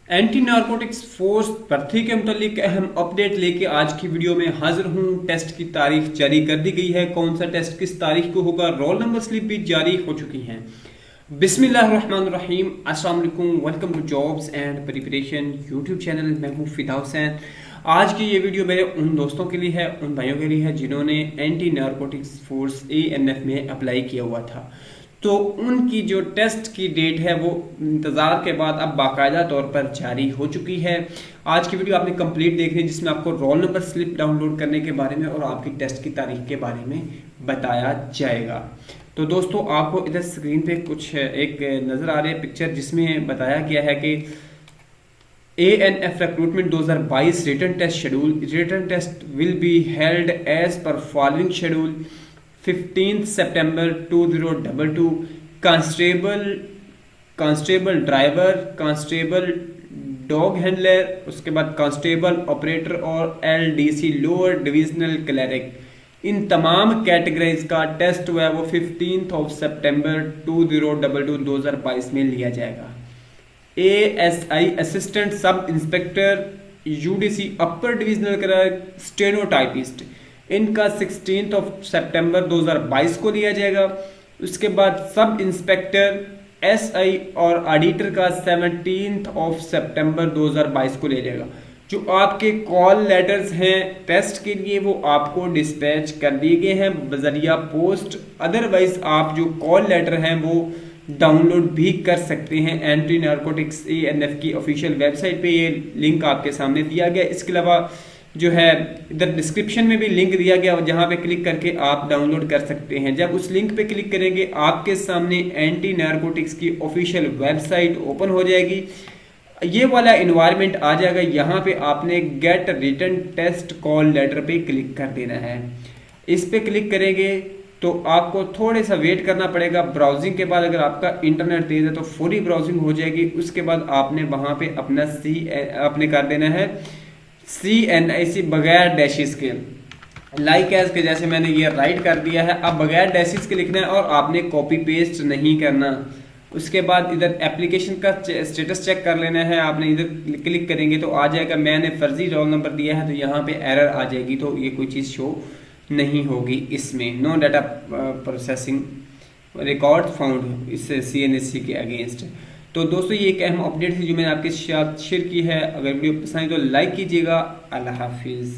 Anti narcotics force भर्ती के मुतालिक अहम अपडेट लेके आज की वीडियो में हाजिर हूँ। टेस्ट की तारीख जारी कर दी गई है। कौन सा टेस्ट किस तारीख को होगा, रोल नंबर स्लिप भी जारी हो चुकी हैं। बिस्मिल्लाहिर्रहमानिर्रहीम, अस्सलाम वालेकुम, welcome to jobs and preparation YouTube channel. मैं हूँ फिदा हुसैन। आज की ये वीडियो मेरे उन दोस्तों के लिए है, उन भाइयों के लिए है जिन्होंने एंटी नारकोटिक्स फोर्स ANF में अप्लाई किया हुआ था। तो उनकी जो टेस्ट की डेट है वो इंतज़ार के बाद अब बाकायदा तौर पर जारी हो चुकी है। आज की वीडियो आपने कंप्लीट देखनी है, जिसमें आपको रोल नंबर स्लिप डाउनलोड करने के बारे में और आपकी टेस्ट की तारीख के बारे में बताया जाएगा। तो दोस्तों, आपको इधर स्क्रीन पे कुछ एक नज़र आ रही है पिक्चर, जिसमें बताया गया है कि ANF recruitment 2022 written test schedule. Written test will be held as per following schedule. 15 सितंबर 2022 constable driver, constable dog handler, उसके बाद कांस्टेबल ऑपरेटर और LDC लोअर डिविजनल क्लर्क, इन तमाम कैटेगरीज का टेस्ट हुआ है वो 15 सितंबर 2022 में लिया जाएगा। ASI assistant sub inspector, UDC अपर डिविजनल क्लर्क, स्टेनोटाइपिस्ट, इनका 16 सितंबर 2022 को लिया जाएगा। उसके बाद सब इंस्पेक्टर SI और ऑडिटर का 17 सितंबर 2022 को ले जाएगा। जो आपके कॉल लेटर्स हैं टेस्ट के लिए वो आपको डिस्पैच कर दिए गए हैं बजरिया पोस्ट। अदरवाइज आप जो कॉल लेटर हैं वो डाउनलोड भी कर सकते हैं। एंटी नारकोटिक्स ANF की ऑफिशियल वेबसाइट पे ये लिंक आपके सामने दिया गया। इसके अलावा जो है इधर डिस्क्रिप्शन में भी लिंक दिया गया, जहां पे क्लिक करके आप डाउनलोड कर सकते हैं। जब उस लिंक पे क्लिक करेंगे आपके सामने एंटी नारकोटिक्स की ऑफिशियल वेबसाइट ओपन हो जाएगी। ये वाला इन्वायरमेंट आ जाएगा। यहाँ पे आपने get written test call letter पे क्लिक कर देना है। इस पे क्लिक करेंगे तो आपको थोड़े सा वेट करना पड़ेगा। ब्राउजिंग के बाद अगर आपका इंटरनेट तेज है तो फुली ब्राउजिंग हो जाएगी। उसके बाद आपने वहां पे अपना आपने कर देना है CNIC बगैर डैशेस के, लाइक एज के जैसे मैंने ये राइट कर दिया है। अब बगैर डैशेस के लिखना है और आपने कॉपी पेस्ट नहीं करना। उसके बाद इधर एप्लीकेशन का स्टेटस चेक कर लेना है। आपने इधर क्लिक करेंगे तो आ जाएगा मैंने फर्जी रोल नंबर दिया है, तो यहाँ पे एरर आ जाएगी। तो ये कोई चीज़ शो नहीं होगी इसमें। No data processing record found इस CNSC के अगेंस्ट। तो दोस्तों, ये एक अहम अपडेट थी जो मैंने आपके साथ शेयर की है। अगर वीडियो पसंद है तो लाइक कीजिएगा। अल्लाह हाफिज़।